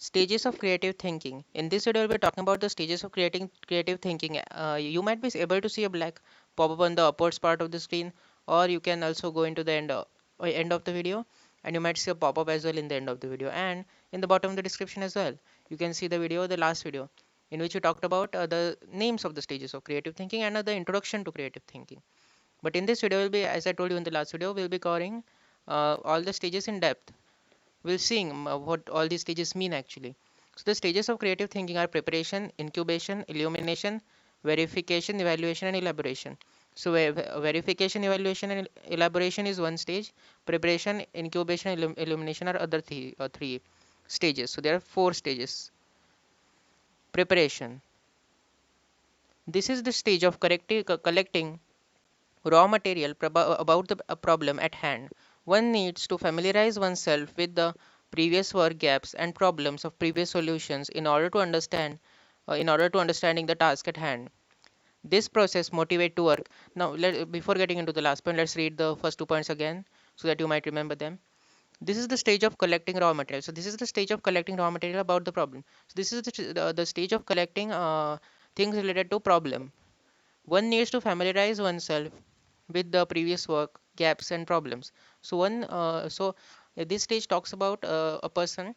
Stages of creative thinking. In this video, we'll be talking about the stages of creating creative thinking. You might be able to see a black pop-up on the upwards part of the screen, or you can also go into the end of the video, and you might see a pop-up as well in the end of the video. And in the bottom of the description as well, you can see the video, the last video, in which we talked about the names of the stages of creative thinking and the introduction to creative thinking. But in this video, will be, as I told you in the last video, we'll be covering all the stages in depth. We'll see what all these stages mean actually. So the stages of creative thinking are preparation, incubation, illumination, verification, evaluation, and elaboration. So verification, evaluation, and elaboration is one stage. Preparation, incubation, illumination are other three stages. So there are four stages. Preparation. This is the stage of collecting raw material about the problem at hand. One needs to familiarize oneself with the previous work gaps and problems of previous solutions in order to understanding the task at hand. This process motivate to work. Now, before getting into the last point, let's read the first 2 points again so that you might remember them. This is the stage of collecting raw material. So this is the stage of collecting raw material about the problem. So this is the stage of collecting things related to problem. One needs to familiarize oneself with the previous work, gaps, and problems. This stage talks about a person.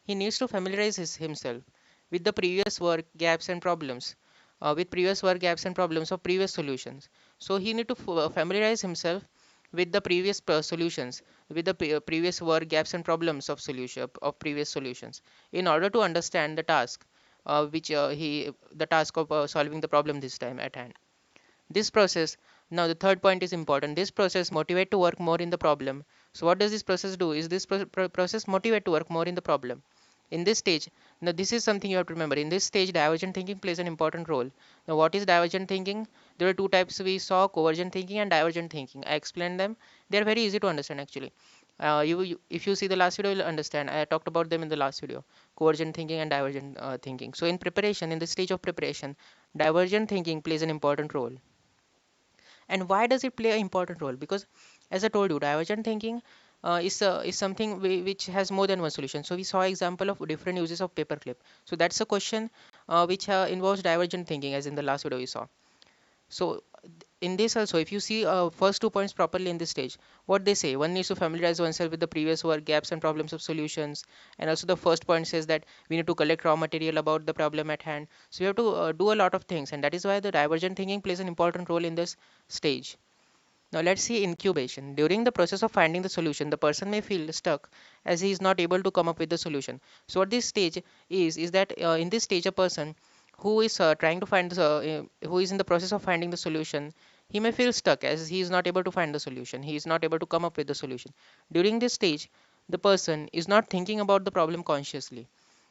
He needs to familiarize himself with the previous work, gaps, and problems. With previous work, gaps, and problems of previous solutions. So he need to familiarize himself with the previous solutions, with the previous work, gaps, and problems of solution of previous solutions, in order to understand the task, which he the task of solving the problem this time at hand. This process, now the third point is important. This process motivate to work more in the problem. So what does this process do? Is this process motivate to work more in the problem? In this stage, now this is something you have to remember. In this stage, divergent thinking plays an important role. Now what is divergent thinking? There are two types we saw: convergent thinking and divergent thinking. I explained them. They are very easy to understand actually. If you see the last video, you'll understand. I talked about them in the last video: convergent thinking and divergent thinking. So in preparation, in the stage of preparation, divergent thinking plays an important role. And why does it play an important role? Because as I told you, divergent thinking is something which has more than one solution. So we saw example of different uses of paperclip. So that's a question which involves divergent thinking, as in the last video we saw. So in this also, if you see first 2 points properly in this stage, what they say: one needs to familiarize oneself with the previous work, gaps, and problems of solutions. And also the first point says that we need to collect raw material about the problem at hand. So you have to do a lot of things, and that is why the divergent thinking plays an important role in this stage. Now let's see incubation. During the process of finding the solution, the person may feel stuck as he is not able to come up with the solution. So what this stage is that in this stage a person who is trying to find who is in the process of finding the solution, he may feel stuck as he is not able to find the solution. He is not able to come up with the solution. During this stage, the person is not thinking about the problem consciously.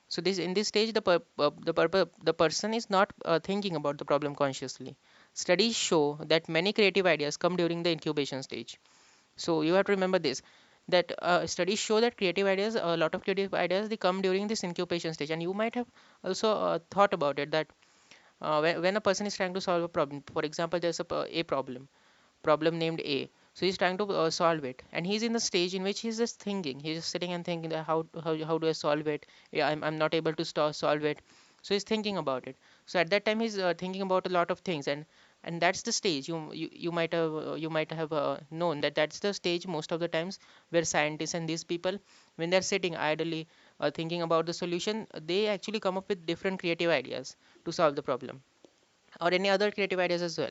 So this in this stage, the person is not thinking about the problem consciously. Studies show that many creative ideas come during the incubation stage. So you have to remember this, that studies show that creative ideas, a lot of creative ideas, they come during this incubation stage. And you might have also thought about it, that when a person is trying to solve a problem, for example, there's a problem named A. So he's trying to solve it, and he's in the stage in which he's just thinking. He's just sitting and thinking that how do I solve it? Yeah, I'm not able to solve it. So he's thinking about it. So at that time, he's thinking about a lot of things, and that's the stage you might have known that that's the stage most of the times where scientists and these people, when they're sitting idly thinking about the solution, they actually come up with different creative ideas to solve the problem, or any other creative ideas as well,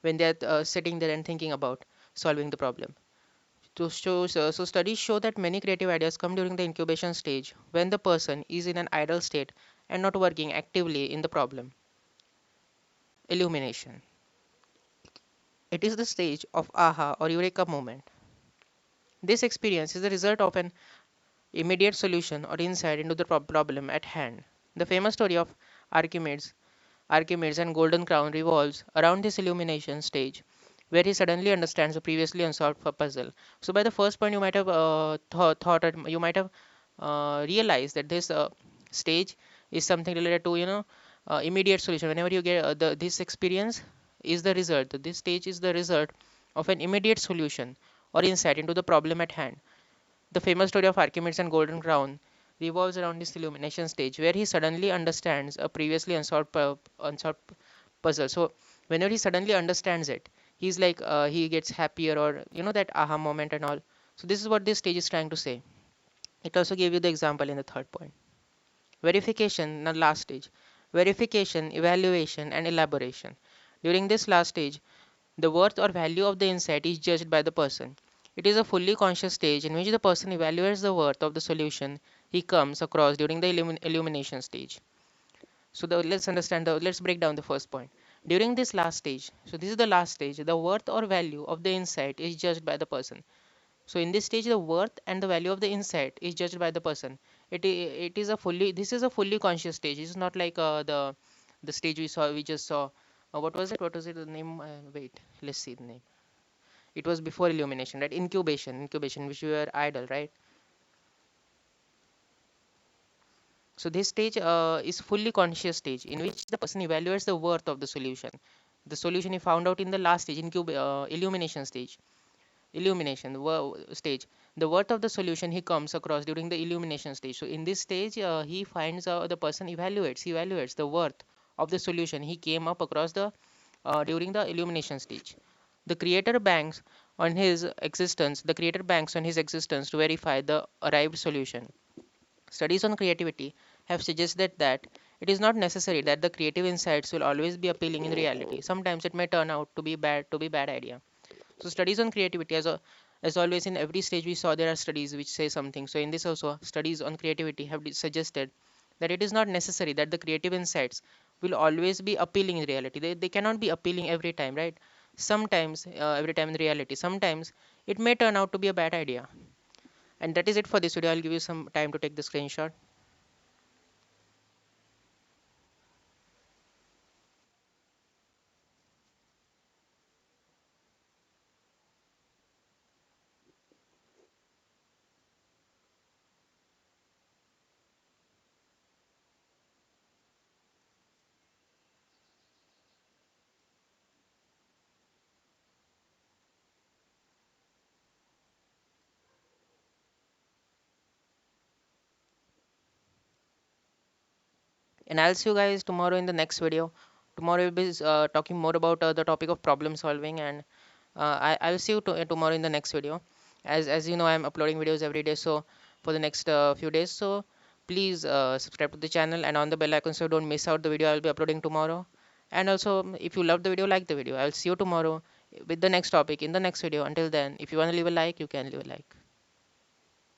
when they're sitting there and thinking about solving the problem. So studies show that many creative ideas come during the incubation stage when the person is in an idle state and not working actively in the problem. Illumination. It is the stage of aha or eureka moment. This experience is the result of an immediate solution or insight into the problem at hand. The famous story of Archimedes, Archimedes and Golden Crown revolves around this illumination stage, where he suddenly understands a previously unsolved puzzle. So, by the first point, you might have thought, you might have realized that this stage is something related to immediate solution. Whenever you get this experience, is the result. This stage is the result of an immediate solution or insight into the problem at hand. The famous story of Archimedes and Golden Crown. revolves around this illumination stage where he suddenly understands a previously unsolved puzzle. So whenever he suddenly understands it, he's like he gets happier, or that aha moment and all. So this is what this stage is trying to say. It also gave you the example in the third point. Verification, the last stage. Verification, evaluation, and elaboration. During this last stage, the worth or value of the insight is judged by the person. It is a fully conscious stage in which the person evaluates the worth of the solution he comes across during the illumination stage. So let's break down the first point. During this last stage, so this is the last stage, the worth or value of the insight is judged by the person. So in this stage, the worth and the value of the insight is judged by the person. It is a fully this is a fully conscious stage. It's not like the stage we just saw. What was it? What was it? The name? Wait, let's see the name. It was before illumination, right? Incubation, which we were idle, right? So this stage is fully conscious stage in which the person evaluates the worth of the solution. The solution he found out in the last stage, illumination stage. Stage, the worth of the solution he comes across during the illumination stage. So in this stage, he finds the person evaluates the worth of the solution he came up across the during the illumination stage. The creator banks on his existence to verify the arrived solution. Studies on creativity have suggested that it is not necessary that the creative insights will always be appealing in reality. Sometimes it may turn out to be bad idea. So studies on creativity, as always in every stage we saw there are studies which say something. So in this also, studies on creativity have suggested that it is not necessary that the creative insights will always be appealing in reality. They cannot be appealing every time, right? Sometimes, every time in reality, sometimes it may turn out to be a bad idea. And that is it for this video. I'll give you some time to take the screenshot. And I'll see you guys tomorrow in the next video. Tomorrow we'll be talking more about the topic of problem solving, and I will see you tomorrow in the next video. As you know, I'm uploading videos every day, so for the next few days. So please subscribe to the channel and on the bell icon so don't miss out the video I'll be uploading tomorrow. And also, if you love the video, like the video. I'll see you tomorrow with the next topic in the next video. Until then, if you want to leave a like, you can leave a like.